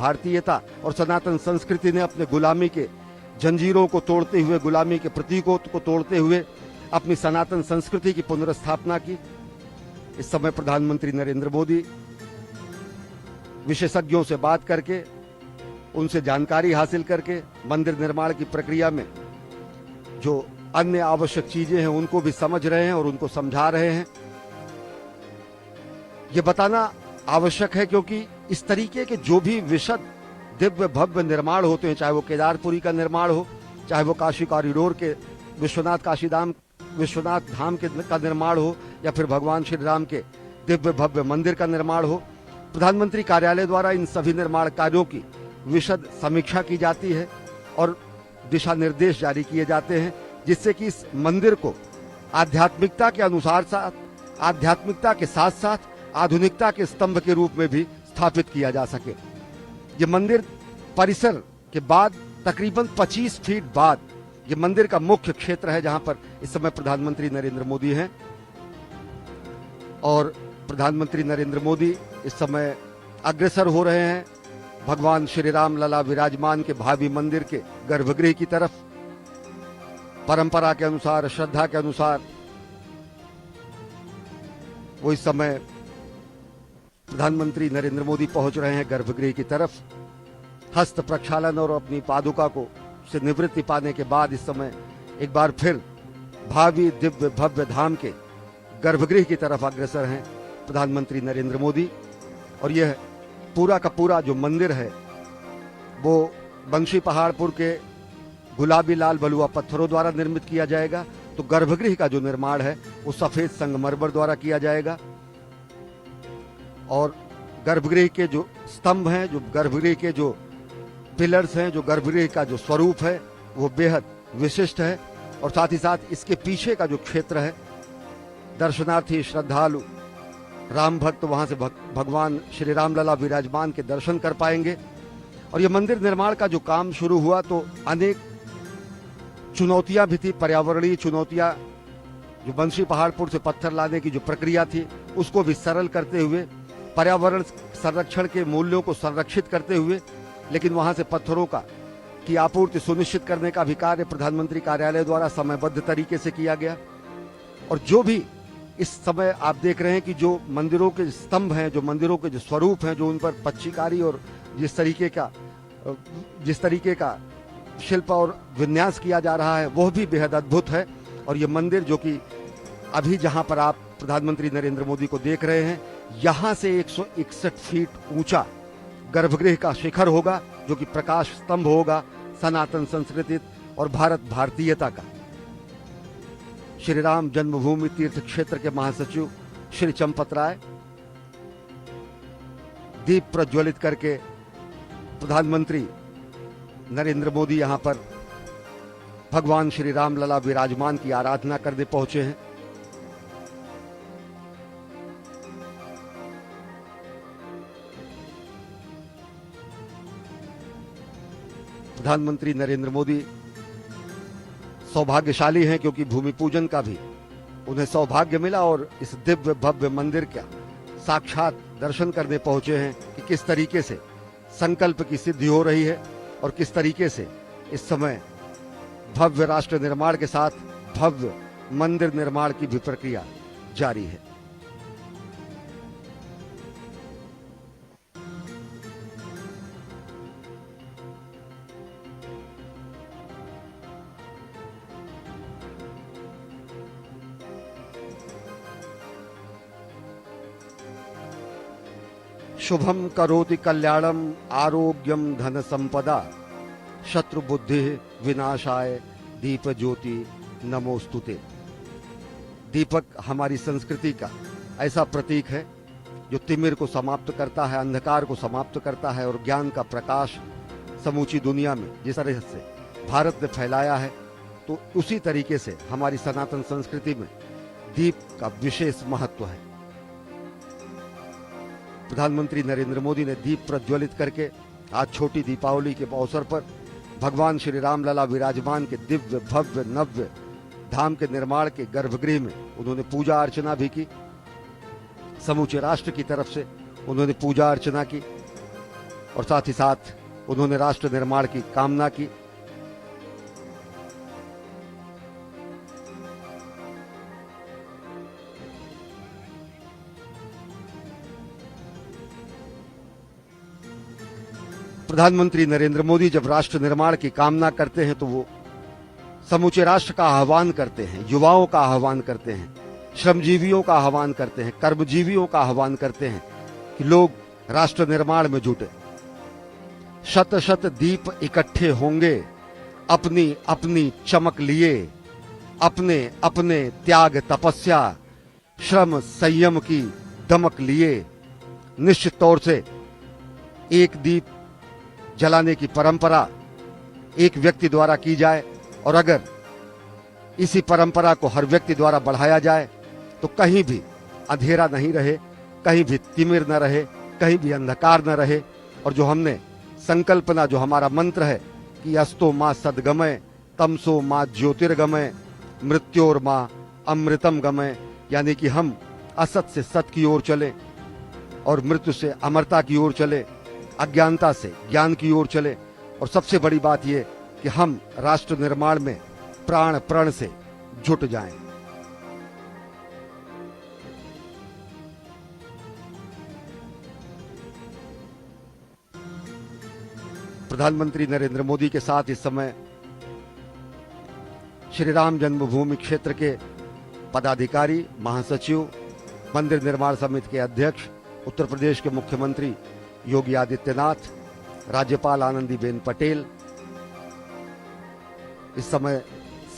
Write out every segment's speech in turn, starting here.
भारतीयता और सनातन संस्कृति ने अपने गुलामी के जंजीरों को तोड़ते हुए, गुलामी के प्रतीकों को तोड़ते हुए अपनी सनातन संस्कृति की पुनर्स्थापना की। इस समय प्रधानमंत्री नरेंद्र मोदी विशेषज्ञों से बात करके, उनसे जानकारी हासिल करके मंदिर निर्माण की प्रक्रिया में जो अन्य आवश्यक चीजें हैं उनको भी समझ रहे हैं और उनको समझा रहे हैं। ये बताना आवश्यक है क्योंकि इस तरीके के जो भी विशद दिव्य भव्य निर्माण होते हैं, चाहे वो केदारपुरी का निर्माण हो, चाहे वो काशी कॉरिडोर के विश्वनाथ धाम का निर्माण हो, या फिर भगवान श्री राम के दिव्य भव्य मंदिर का निर्माण हो, प्रधानमंत्री कार्यालय द्वारा इन सभी निर्माण कार्यों की विशद समीक्षा की जाती है और दिशा निर्देश जारी किए जाते हैं, जिससे कि इस मंदिर को आध्यात्मिकता के साथ साथ आधुनिकता के स्तंभ के रूप में भी स्थापित किया जा सके। ये मंदिर परिसर के बाद तकरीबन 25 फीट बाद ये मंदिर का मुख्य क्षेत्र है, जहां पर इस समय प्रधानमंत्री नरेंद्र मोदी हैं। और प्रधानमंत्री नरेंद्र मोदी इस समय अग्रसर हो रहे हैं भगवान श्री राम लला विराजमान के भावी मंदिर के गर्भगृह की तरफ। परंपरा के अनुसार, श्रद्धा के अनुसार वो इस समय प्रधानमंत्री नरेंद्र मोदी पहुंच रहे हैं गर्भगृह की तरफ। हस्त प्रक्षालन और अपनी पादुका को से निवृत्ति पाने के बाद इस समय एक बार फिर भावी दिव्य भव्य धाम के गर्भगृह की तरफ अग्रसर हैं प्रधानमंत्री नरेंद्र मोदी। और यह पूरा का पूरा जो मंदिर है वो बंशी पहाड़पुर के गुलाबी लाल बलुआ पत्थरों द्वारा निर्मित किया जाएगा। तो गर्भगृह का जो निर्माण है वो सफेद संगमरमर द्वारा किया जाएगा। और गर्भगृह के जो स्तंभ हैं, जो गर्भगृह के जो पिलर्स हैं, जो गर्भगृह का जो स्वरूप है वो बेहद विशिष्ट है। और साथ ही साथ इसके पीछे का जो क्षेत्र है, दर्शनार्थी श्रद्धालु राम भक्त वहां से भगवान श्री राम लला विराजमान के दर्शन कर पाएंगे। और ये मंदिर निर्माण का जो काम शुरू हुआ तो अनेक चुनौतियां भी थी, पर्यावरणीय चुनौतियां, जो बंशी पहाड़पुर से पत्थर लाने की जो प्रक्रिया थी उसको भी सरल करते हुए, पर्यावरण संरक्षण के मूल्यों को संरक्षित करते हुए, लेकिन वहां से पत्थरों की आपूर्ति सुनिश्चित करने का भी कार्य प्रधानमंत्री कार्यालय द्वारा समयबद्ध तरीके से किया गया। और जो भी इस समय आप देख रहे हैं कि जो मंदिरों के स्तंभ हैं, जो मंदिरों के जो स्वरूप हैं, जो उन पर पच्चीकारी और जिस तरीके का शिल्प और विन्यास किया जा रहा है वह भी बेहद अद्भुत है। और ये मंदिर जो कि अभी जहां पर आप प्रधानमंत्री नरेंद्र मोदी को देख रहे हैं, यहां से 161 फीट ऊंचा गर्भगृह का शिखर होगा, जो कि प्रकाश स्तंभ होगा सनातन संस्कृति और भारतीयता का। श्री राम जन्मभूमि तीर्थ क्षेत्र के महासचिव श्री चंपत राय दीप प्रज्वलित करके प्रधानमंत्री नरेंद्र मोदी यहां पर भगवान श्री राम लला विराजमान की आराधना करने पहुंचे हैं। प्रधानमंत्री नरेंद्र मोदी सौभाग्यशाली हैं क्योंकि भूमि पूजन का भी उन्हें सौभाग्य मिला और इस दिव्य भव्य मंदिर का साक्षात दर्शन करने पहुंचे हैं कि किस तरीके से संकल्प की सिद्धि हो रही है और किस तरीके से इस समय भव्य राष्ट्र निर्माण के साथ भव्य मंदिर निर्माण की भी प्रक्रिया जारी है। शुभम करोति कल्याणम आरोग्यम धन संपदा शत्रु बुद्धि विनाशाय दीप ज्योति नमोस्तुते। दीपक हमारी संस्कृति का ऐसा प्रतीक है जो तिमिर को समाप्त करता है, अंधकार को समाप्त करता है और ज्ञान का प्रकाश समूची दुनिया में जिस तरह से भारत ने फैलाया है, तो उसी तरीके से हमारी सनातन संस्कृति में दीप का विशेष महत्व है। प्रधानमंत्री नरेंद्र मोदी ने दीप प्रज्वलित करके आज छोटी दीपावली के अवसर पर भगवान श्री राम लला विराजमान के दिव्य भव्य नव्य धाम के निर्माण के गर्भगृह में उन्होंने पूजा अर्चना भी की। समूचे राष्ट्र की तरफ से उन्होंने पूजा अर्चना की और साथ ही साथ उन्होंने राष्ट्र निर्माण की कामना की। प्रधानमंत्री नरेंद्र मोदी जब राष्ट्र निर्माण की कामना करते हैं तो वो समूचे राष्ट्र का आह्वान करते हैं, युवाओं का आह्वान करते हैं, श्रमजीवियों का आह्वान करते हैं, कर्मजीवियों का आह्वान करते हैं कि लोग राष्ट्र निर्माण में जुटे। शत शत दीप इकट्ठे होंगे, अपनी अपनी चमक लिए, अपने अपने त्याग तपस्या श्रम संयम की दमक लिए। निश्चित तौर से एक दीप जलाने की परंपरा एक व्यक्ति द्वारा की जाए और अगर इसी परंपरा को हर व्यक्ति द्वारा बढ़ाया जाए तो कहीं भी अंधेरा नहीं रहे, कहीं भी तिमिर न रहे, कहीं भी अंधकार न रहे। और जो हमने संकल्पना, जो हमारा मंत्र है कि अस्तो मां सद्गमय, तमसो मां ज्योतिर्गमय, मृत्योर मां अमृतम गमय, यानी कि हम असत से सत की ओर चले और मृत्यु से अमरता की ओर चले, अज्ञानता से ज्ञान की ओर चले। और सबसे बड़ी बात यह कि हम राष्ट्र निर्माण में प्राण प्रण से जुट जाएं। प्रधानमंत्री नरेंद्र मोदी के साथ इस समय श्री राम जन्मभूमि क्षेत्र के पदाधिकारी, महासचिव, मंदिर निर्माण समिति के अध्यक्ष, उत्तर प्रदेश के मुख्यमंत्री योगी आदित्यनाथ, राज्यपाल आनंदीबेन पटेल इस समय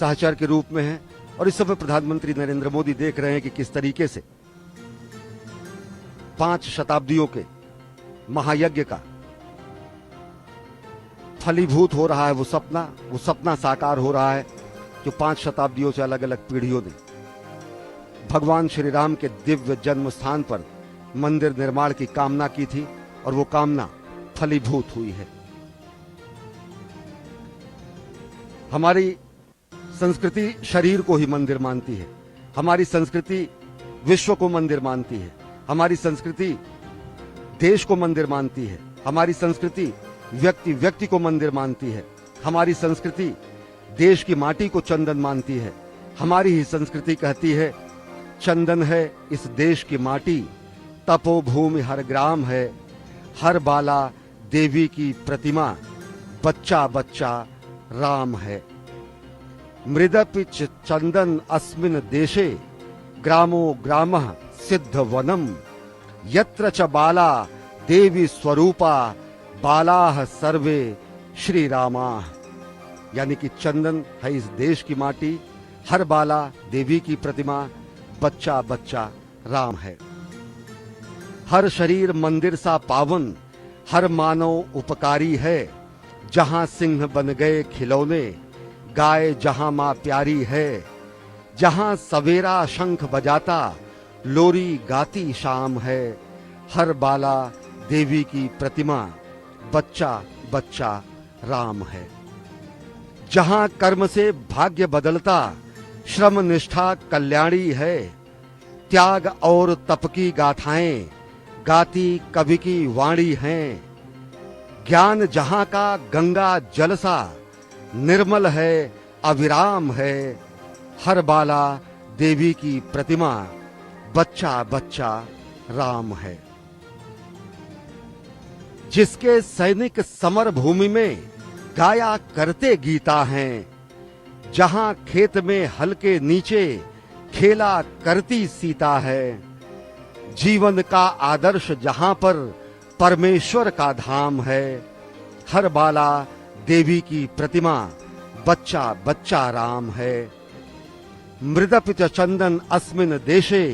सहचर के रूप में हैं। और इस समय प्रधानमंत्री नरेंद्र मोदी देख रहे हैं कि किस तरीके से 5 शताब्दियों के महायज्ञ का फलीभूत हो रहा है। वो सपना साकार हो रहा है जो 5 शताब्दियों से अलग अलग पीढ़ियों ने भगवान श्री राम के दिव्य जन्म स्थान पर मंदिर निर्माण की कामना की थी और वो कामना फलीभूत हुई है। हमारी संस्कृति शरीर को ही मंदिर मानती है, हमारी संस्कृति विश्व को मंदिर मानती है, हमारी संस्कृति देश को मंदिर मानती है, हमारी संस्कृति व्यक्ति व्यक्ति को मंदिर मानती है, हमारी संस्कृति देश की माटी को चंदन मानती है। हमारी ही संस्कृति कहती है चंदन है इस देश की माटी, तपोभूमि हर ग्राम है, हर बाला देवी की प्रतिमा, बच्चा बच्चा राम है। मृदपिच चंदन अस्मिन देशे, ग्रामो ग्रामः सिद्ध वनम, यत्र च बाला देवी स्वरूपा, बालाह सर्वे श्री रामा। यानी कि चंदन है इस देश की माटी, हर बाला देवी की प्रतिमा, बच्चा बच्चा राम है। हर शरीर मंदिर सा पावन, हर मानव उपकारी है, जहां सिंह बन गए खिलौने, गाय जहां मां प्यारी है, जहां सवेरा शंख बजाता, लोरी गाती शाम है, हर बाला देवी की प्रतिमा, बच्चा बच्चा राम है। जहां कर्म से भाग्य बदलता, श्रम निष्ठा कल्याणी है, त्याग और तप की गाथाएं गाती कवि की वाणी हैं, ज्ञान जहां का गंगा जलसा, निर्मल है अविराम है, हर बाला देवी की प्रतिमा, बच्चा बच्चा राम है। जिसके सैनिक समर भूमि में गाया करते गीता हैं, जहां खेत में हल के नीचे खेला करती सीता है, जीवन का आदर्श जहां पर परमेश्वर का धाम है, हर बाला देवी की प्रतिमा, बच्चा बच्चा राम है। मृदपिच चंदन अस्मिन देशे,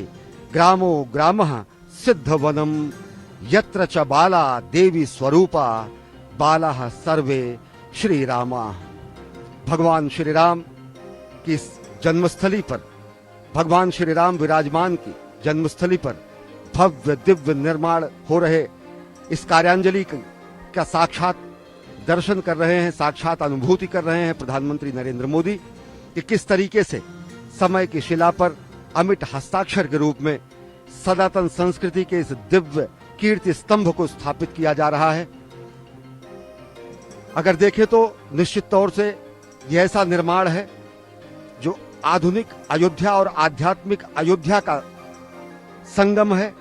ग्रामो ग्रामः सिद्ध वनम, यत्र च बाला देवी स्वरूपा, बालाः सर्वे श्री रामा। भगवान श्री राम की जन्मस्थली पर, भगवान श्री राम विराजमान की जन्मस्थली पर भव्य दिव्य निर्माण हो रहे इस कार्यांजलि का साक्षात दर्शन कर रहे हैं, साक्षात अनुभूति कर रहे हैं प्रधानमंत्री नरेंद्र मोदी कि किस तरीके से समय की शिला पर अमिट हस्ताक्षर के रूप में सनातन संस्कृति के इस दिव्य कीर्ति स्तंभ को स्थापित किया जा रहा है। अगर देखें तो निश्चित तौर से यह ऐसा निर्माण है जो आधुनिक अयोध्या और आध्यात्मिक अयोध्या का संगम है,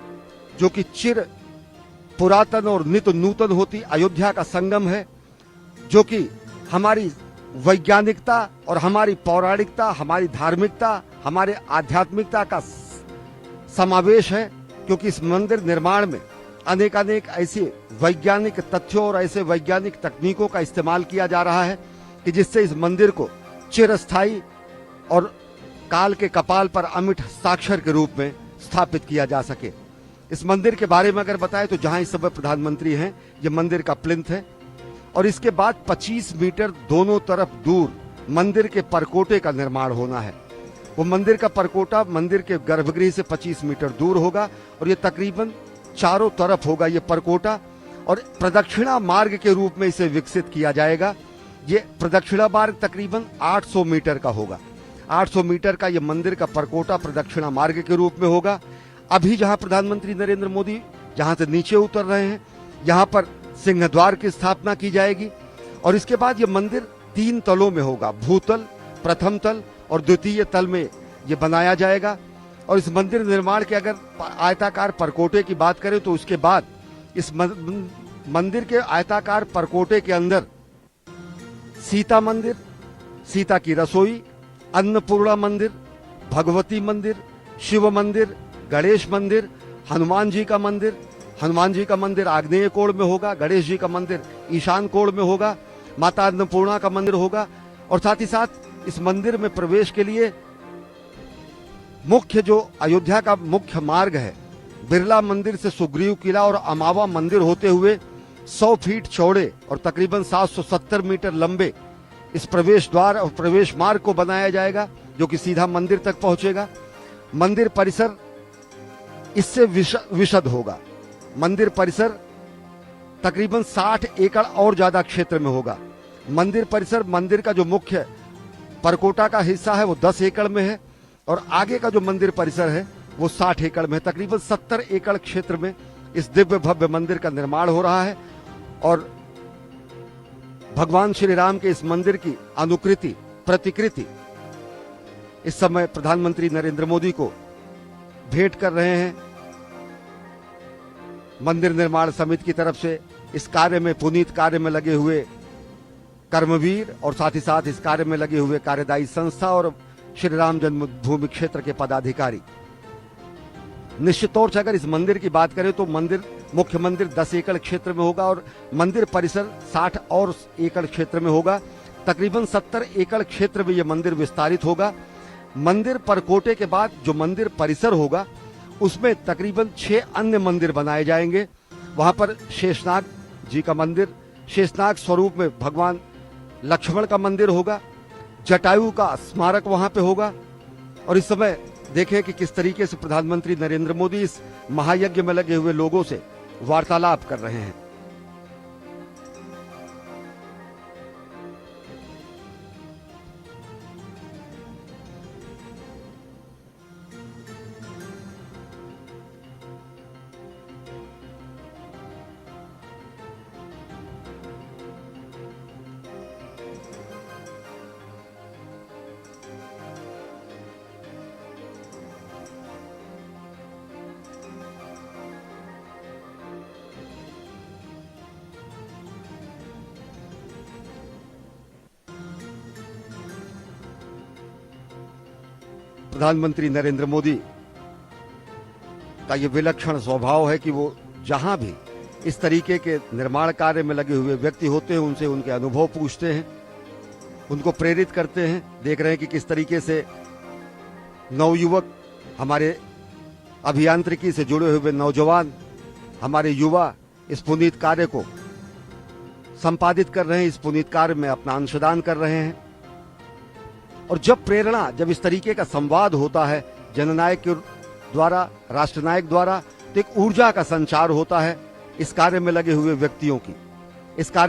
जो कि चिर पुरातन और नित्य नूतन होती अयोध्या का संगम है, जो कि हमारी वैज्ञानिकता और हमारी पौराणिकता, हमारी धार्मिकता, हमारे आध्यात्मिकता का समावेश है। क्योंकि इस मंदिर निर्माण में अनेक ऐसे वैज्ञानिक तथ्यों और ऐसे वैज्ञानिक तकनीकों का इस्तेमाल किया जा रहा है कि जिससे इस मंदिर को चिरस्थायी और काल के कपाल पर अमिट हस्ताक्षर के रूप में स्थापित किया जा सके। इस मंदिर के बारे में अगर बताएं तो जहां इस समय प्रधानमंत्री हैं, यह मंदिर का प्लिंथ है और इसके बाद 25 मीटर दोनों तरफ दूर मंदिर के परकोटे का निर्माण होना है। वो मंदिर का परकोटा मंदिर के गर्भगृह से 25 मीटर दूर होगा और ये तकरीबन चारों तरफ होगा ये परकोटा, और प्रदक्षिणा मार्ग के रूप में इसे विकसित किया जाएगा। ये प्रदक्षिणा मार्ग तकरीबन 800 मीटर का होगा। 800 मीटर का ये मंदिर का परकोटा प्रदक्षिणा मार्ग के रूप में होगा। अभी जहां प्रधानमंत्री नरेंद्र मोदी जहां से नीचे उतर रहे हैं, यहां पर सिंहद्वार की स्थापना की जाएगी और इसके बाद ये मंदिर 3 तलों में होगा। भूतल, प्रथम तल और द्वितीय तल में ये बनाया जाएगा। और इस मंदिर निर्माण के अगर आयताकार परकोटे की बात करें तो उसके बाद इस मंदिर के आयताकार परकोटे के अंदर सीता मंदिर, सीता की रसोई, अन्नपूर्णा मंदिर, भगवती मंदिर, शिव मंदिर, गणेश मंदिर, हनुमान जी का मंदिर, हनुमान जी का मंदिर आग्नेय कोण में होगा, गणेश जी का मंदिर ईशान कोण में होगा, माता अन्नपूर्णा का मंदिर होगा। और साथ ही साथ इस मंदिर में प्रवेश के लिए मुख्य जो अयोध्या का मुख्य मार्ग है, बिरला मंदिर से सुग्रीव किला और अमावा मंदिर होते हुए 100 फीट चौड़े और तकरीबन 770 मीटर लंबे इस प्रवेश द्वार और प्रवेश मार्ग को बनाया जाएगा, जो कि सीधा मंदिर तक पहुंचेगा। मंदिर परिसर इससे विशद होगा। मंदिर परिसर तकरीबन 60 एकड़ और ज्यादा क्षेत्र में होगा। मंदिर परिसर, मंदिर का जो मुख्य परकोटा का हिस्सा है वो 10 एकड़ में है और आगे का जो मंदिर परिसर है वो 60 एकड़ में है। तकरीबन 70 एकड़ क्षेत्र में इस दिव्य भव्य मंदिर का निर्माण हो रहा है और भगवान श्री राम के इस मंदिर की अनुकृति, प्रतिकृति इस समय प्रधानमंत्री नरेंद्र मोदी को भेंट कर रहे हैं। मंदिर निर्माण समिति की तरफ से इस कार्य में, पुनीत कार्य में लगे हुए कर्मवीर और साथ ही साथ इस कार्य में लगे हुए कार्यदायी संस्था और श्री राम जन्मभूमि क्षेत्र के पदाधिकारी। निश्चित तौर से अगर इस मंदिर की बात करें तो मुख्य मंदिर 10 एकड़ क्षेत्र में होगा और मंदिर परिसर 60 और एकड़ क्षेत्र में होगा। तकरीबन 70 एकड़ क्षेत्र में यह मंदिर विस्तारित होगा। मंदिर परकोटे के बाद जो मंदिर परिसर होगा उसमें तकरीबन 6 अन्य मंदिर बनाए जाएंगे। वहां पर शेषनाग जी का मंदिर, शेषनाग स्वरूप में भगवान लक्ष्मण का मंदिर होगा, जटायु का स्मारक वहां पे होगा। और इस समय देखें कि किस तरीके से प्रधानमंत्री नरेंद्र मोदी इस महायज्ञ में लगे हुए लोगों से वार्तालाप कर रहे हैं। प्रधानमंत्री नरेंद्र मोदी का ये विलक्षण स्वभाव है कि वो जहां भी इस तरीके के निर्माण कार्य में लगे हुए व्यक्ति होते हैं उनसे उनके अनुभव पूछते हैं, उनको प्रेरित करते हैं। देख रहे हैं कि किस तरीके से नवयुवक, हमारे अभियांत्रिकी से जुड़े हुए नौजवान, हमारे युवा इस पुनीत कार्य को संपादित कर रहे हैं, इस पुनीत कार्य में अपना अंशदान कर रहे हैं। और जब इस तरीके का संवाद होता है जननायक के द्वारा, राष्ट्रनायक द्वारा, तो एक ऊर्जा का संचार होता है इस कार्य में लगे हुए व्यक्तियों की। इस कार्य